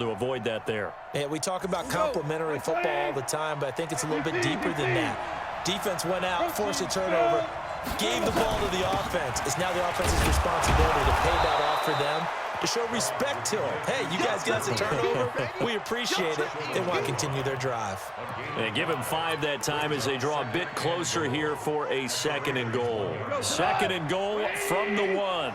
to avoid that there. Yeah, we talk about complementary football all the time, but I think it's a little bit deeper than that. Defense went out, forced a turnover, gave the ball to the offense. It's now the offense's responsibility to pay that off for them, to show respect to them. Hey, you guys got us a turnover. We appreciate it. They want to continue their drive. And give him 5 that time as they draw a bit closer here for a 2nd and goal. 2nd and goal from the 1.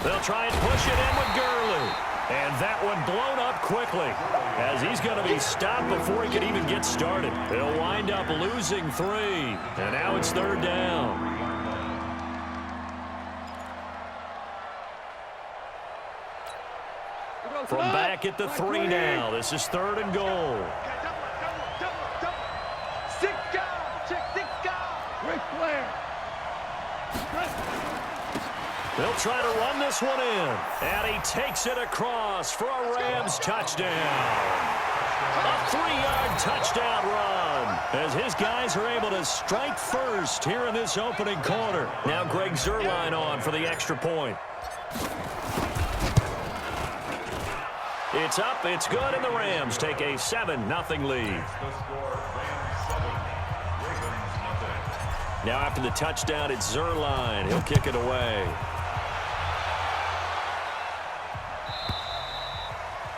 They'll try and push it in with Gurley. And that one blown up quickly as he's going to be stopped before he can even get started. They'll wind up losing 3. And now it's 3rd down. From back at the 3 now. This is 3rd and goal. They'll try to run this one in. And he takes it across for a Rams touchdown. A 3-yard touchdown run as his guys are able to strike first here in this opening quarter. Now Greg Zuerlein on for the extra point. It's up, it's good, and the Rams take a 7-0 lead. Now after the touchdown, it's Zuerlein. He'll kick it away.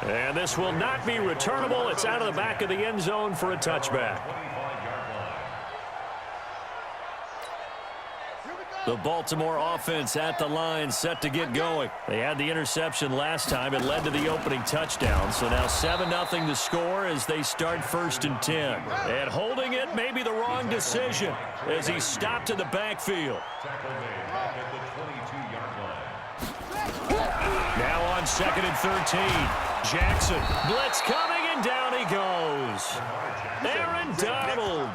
And this will not be returnable. It's out of the back of the end zone for a touchback. The Baltimore offense at the line, set to get going. They had the interception last time. It led to the opening touchdown. So now 7-0 to score as they start 1st and 10. And holding it may be the wrong decision as he stopped in the backfield. Now on 2nd and 13. Jackson, blitz coming, and down he goes. Aaron Donald.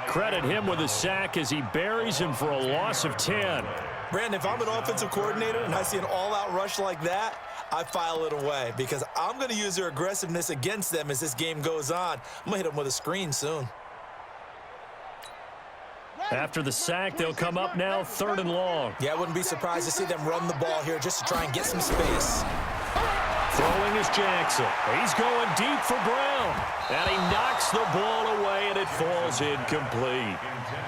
Credit him with a sack as he buries him for a loss of 10. Brandon, if I'm an offensive coordinator and I see an all-out rush like that, I file it away because I'm going to use their aggressiveness against them as this game goes on. I'm going to hit them with a screen soon. After the sack, they'll come up now 3rd and long. Yeah, I wouldn't be surprised to see them run the ball here just to try and get some space. Throwing is Jackson. He's going deep for Brown. And he knocks the ball away, and it falls incomplete.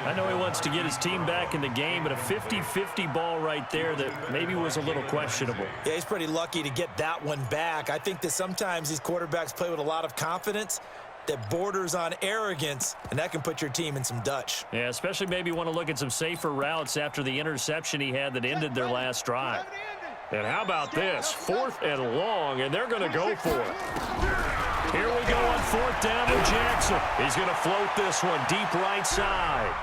I know he wants to get his team back in the game, but a 50-50 ball right there that maybe was a little questionable. Yeah, he's pretty lucky to get that one back. I think that sometimes these quarterbacks play with a lot of confidence that borders on arrogance, and that can put your team in some Dutch. Yeah, especially maybe want to look at some safer routes after the interception he had that ended their last drive. And how about this? 4th and long, and they're going to go for it. Here we go on 4th down to Jackson. He's going to float this one deep right side.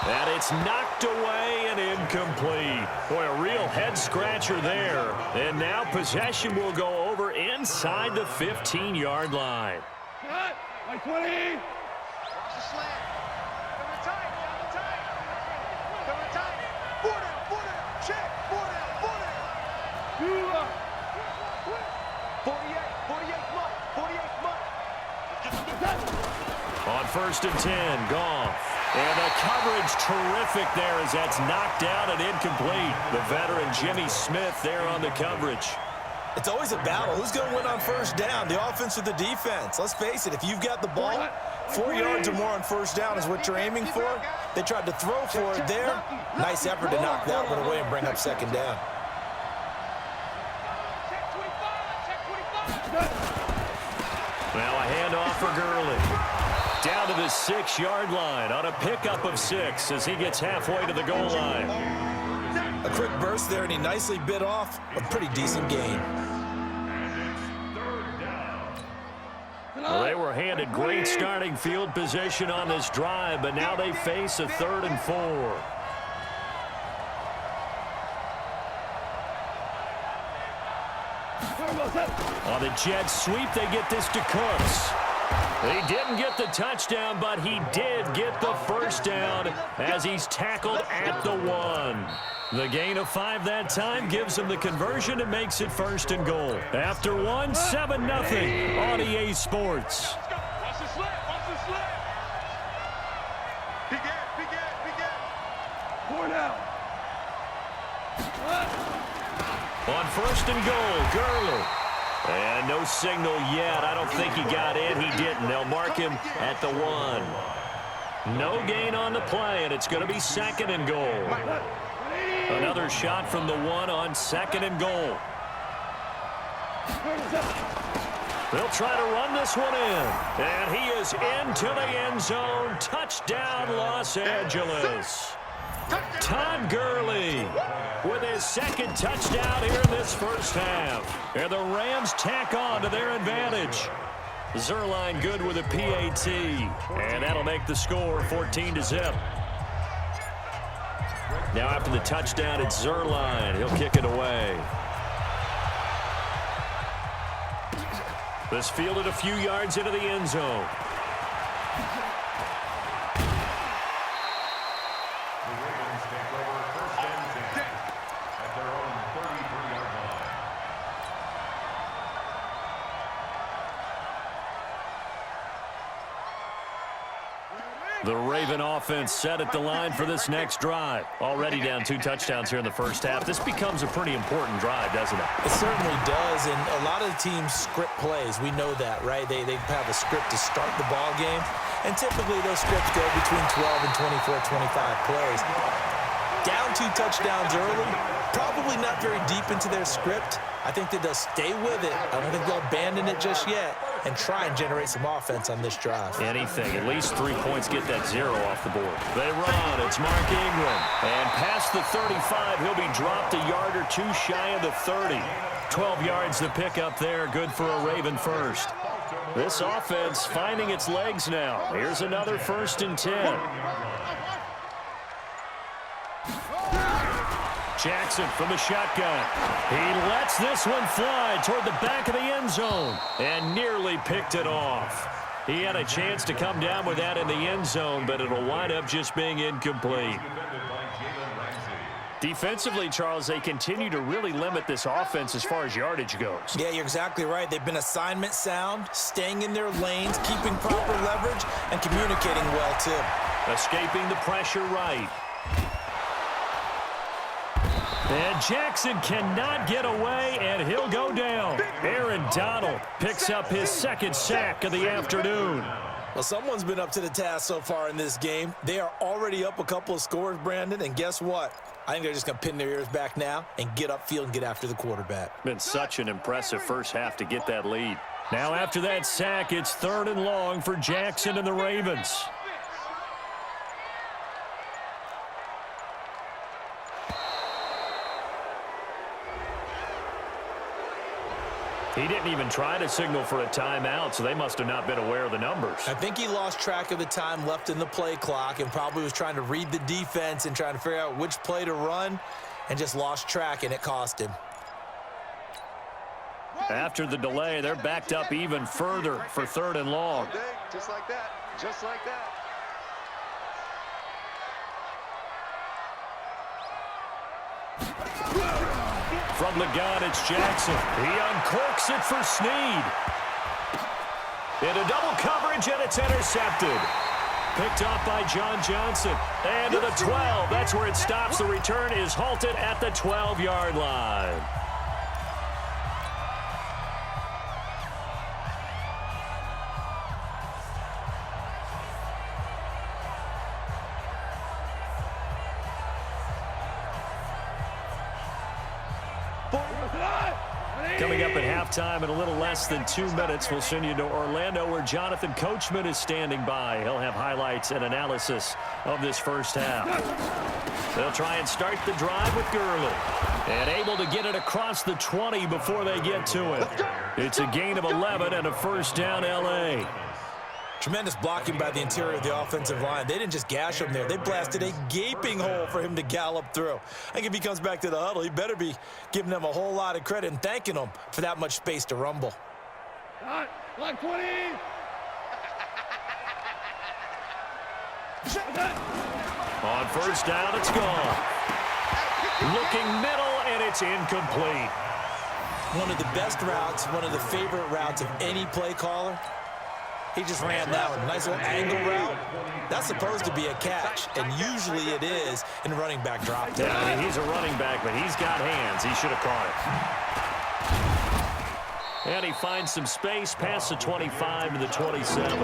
And it's knocked away and incomplete. Boy, a real head-scratcher there. And now possession will go over inside the 15-yard line. Like 20. On 1st and 10, Goff. And the coverage terrific there as that's knocked out and incomplete. The veteran Jimmy Smith there on the coverage. It's always a battle. Who's going to win on 1st down, the offense or the defense? Let's face it, if you've got the ball, 4 yards or more on 1st down is what you're aiming for. They tried to throw for it there. Nice effort to knock that one away and bring up 2nd down. Now a handoff for Gurley. Down to the 6-yard line on a pickup of 6 as he gets halfway to the goal line. A quick burst there, and he nicely bit off a pretty decent gain. Well, they were handed great starting field position on this drive, but now they face a 3rd and 4. On the Jets sweep, they get this to Cooks. He didn't get the touchdown, but he did get the 1st down as he's tackled at the 1. The gain of 5 that time gives him the conversion and makes it 1st and goal. After 1, 7-0 on EA Sports. Watch the slip. Watch the slip. Big gap. 4 now. On first and goal, Gurley. And no signal yet. I don't think he got in. He didn't. They'll mark him at the 1. No gain on the play, and it's going to be second and goal. Another shot from the 1 on second and goal. They'll try to run this one in. And he is into the end zone. Touchdown, Los Angeles. Todd Gurley with his second touchdown here in this first half. And the Rams tack on to their advantage. Zerline good with a PAT. And that'll make the score 14-0. Now after the touchdown, it's Zerline. He'll kick it away. This fielded a few yards into the end zone. The Raven offense set at the line for this next drive. Already down 2 touchdowns here in the first half. This becomes a pretty important drive, doesn't it? It certainly does, and a lot of the teams script plays. We know that, right? They have a script to start the ball game, and typically those scripts go between 12 and 24, 25 plays. Down 2 touchdowns early, probably not very deep into their script. I think that they'll stay with it. I don't think they'll abandon it just yet and try and generate some offense on this drive. Anything. At least 3 points, get that 0 off the board. They run. It's Mark Ingram. And past the 35, he'll be dropped a yard or 2 shy of the 30. 12 yards to pick up there. Good for a Raven first. This offense finding its legs now. Here's another 1st and 10. Jackson from the shotgun. He lets this one fly toward the back of the end zone and nearly picked it off. He had a chance to come down with that in the end zone, but it'll wind up just being incomplete. Defensively, Charles, they continue to really limit this offense as far as yardage goes. Yeah, you're exactly right. They've been assignment sound, staying in their lanes, keeping proper leverage, and communicating well, too. Escaping the pressure right. And Jackson cannot get away, and he'll go down. Aaron Donald picks up his 2nd sack of the afternoon. Well, someone's been up to the task so far in this game. They are already up a couple of scores, Brandon, and guess what? I think they're just going to pin their ears back now and get upfield and get after the quarterback. Been such an impressive first half to get that lead. Now after that sack, it's 3rd and long for Jackson and the Ravens. He didn't even try to signal for a timeout, so they must have not been aware of the numbers. I think he lost track of the time left in the play clock and probably was trying to read the defense and trying to figure out which play to run and just lost track, and it cost him. After the delay, they're backed up even further for 3rd and long. Just like that. Just like that. From the gun, it's Jackson. He uncorks it for Snead. Into double coverage, and it's intercepted. Picked off by John Johnson. And to the 12. That's where it stops. The return is halted at the 12-yard line. Coming up at halftime in a little less than 2 minutes, we'll send you to Orlando where Jonathan Coachman is standing by. He'll have highlights and analysis of this first half. They'll try and start the drive with Gurley. And able to get it across the 20 before they get to it. It's a gain of 11 and a 1st down L.A. Tremendous blocking by the interior of the offensive line. They didn't just gash him there. They blasted a gaping hole for him to gallop through. I think if he comes back to the huddle, he better be giving them a whole lot of credit and thanking them for that much space to rumble. Like 20. On 1st down, it's gone. Looking middle, and it's incomplete. One of the best routes, one of the favorite routes of any play caller. He just ran that one. Nice little angle route. That's supposed to be a catch, and usually it is in running back drop down. Yeah, I mean, he's a running back, but he's got hands. He should have caught it. And he finds some space past the 25 to the 27.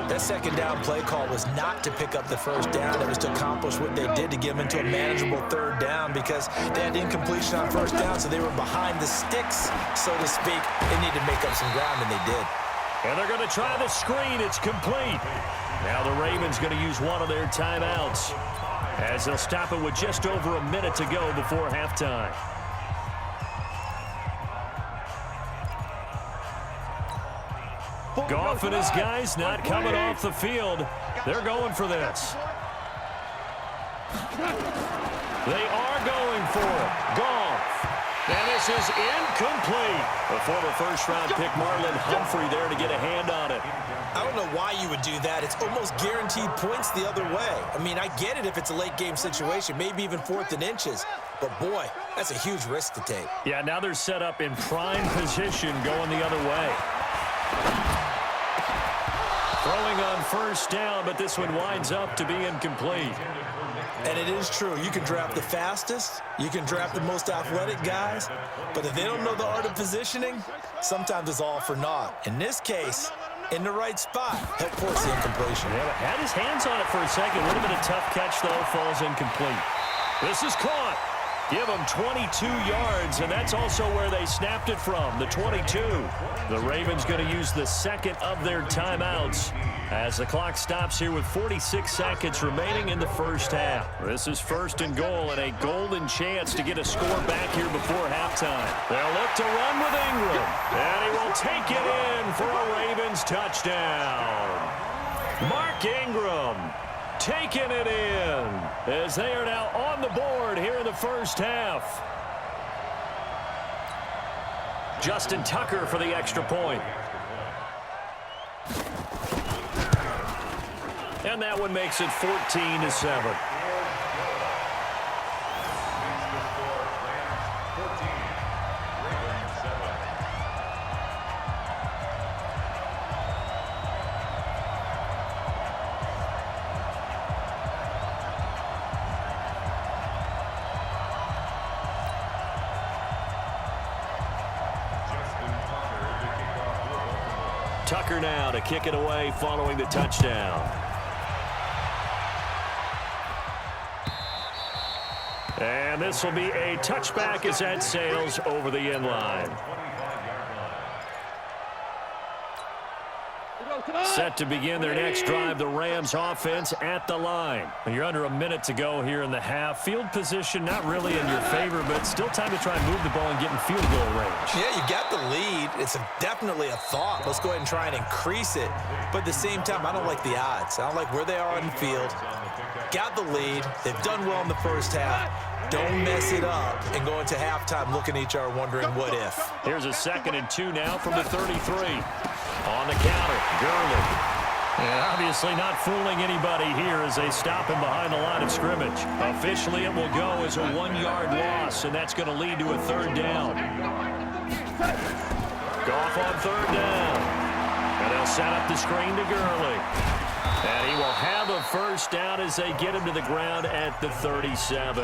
That second down play call was not to pick up the first down. It was to accomplish what they did to get them into a manageable third down because they had incompletion on first down, so they were behind the sticks, so to speak. They needed to make up some ground, and they did. And they're going to try the screen. It's complete. Now the Ravens going to use one of their timeouts as they'll stop it with just over a minute to go before halftime. Goff and his guys not coming off the field. They're going for this. They are going for it. Goff. And this is incomplete. The former first-round pick Marlon Humphrey there to get a hand on it. I don't know why you would do that. It's almost guaranteed points the other way. I mean, I get it if it's a late-game situation, maybe even 4th and inches. But, boy, that's a huge risk to take. Yeah, now they're set up in prime position going the other way. Throwing on first down, but this one winds up to be incomplete. And it is true. You can draft the fastest. You can draft the most athletic guys. But if they don't know the art of positioning, sometimes it's all for naught. In this case, in the right spot, help force the incompletion. Yeah, had his hands on it for a second. Would have been a tough catch, though. Falls incomplete. This is caught. Give them 22 yards, and that's also where they snapped it from, the 22. The Ravens going to use the second of their timeouts as the clock stops here with 46 seconds remaining in the first half. This is 1st and goal and a golden chance to get a score back here before halftime. They'll look to run with Ingram, and he will take it in for a Ravens touchdown. Mark Ingram taking it in as they are now on the board here in the first half. Justin Tucker for the extra point. And that one makes it 14-7. Tucker now to kick it away following the touchdown. And this will be a touchback as that sails over the end line. Set to begin their next drive, the Rams offense at the line. You're under a minute to go here in the half. Field position not really in your favor, but still time to try and move the ball and get in field goal range. Yeah, you got the lead. It's definitely a thought. Let's go ahead and try and increase it. But at the same time, I don't like the odds. I don't like where they are on the field. Got the lead. They've done well in the first half. Don't mess it up and go into halftime looking at each other wondering what if. Here's a 2nd and 2 now from the 33. On the counter, Gurley. And obviously not fooling anybody here as they stop him behind the line of scrimmage. Officially, it will go as a 1-yard loss, and that's going to lead to a 3rd down. Goff on 3rd down. And they'll set up the screen to Gurley. And he will have a 1st down as they get him to the ground at the 37.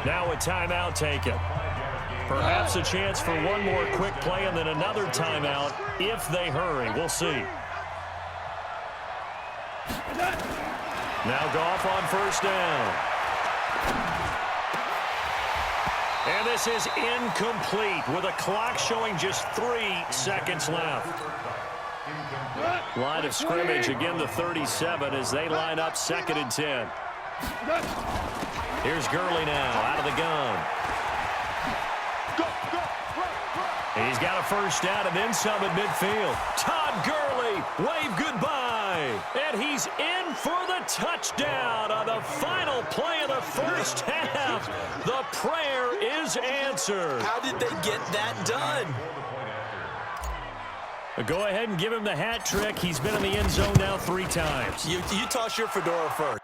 Now a timeout taken. Perhaps a chance for one more quick play and then another timeout if they hurry. We'll see. Now Goff on 1st down. And this is incomplete with a clock showing just 3 seconds left. Line of scrimmage, again the 37 as they line up 2nd and 10. Here's Gurley now out of the gun. He's got a 1st down and then some at midfield. Todd Gurley, wave goodbye. And he's in for the touchdown on the final play of the first half. The prayer is answered. How did they get that done? Go ahead and give him the hat trick. He's been in the end zone now 3 times. You toss your fedora first.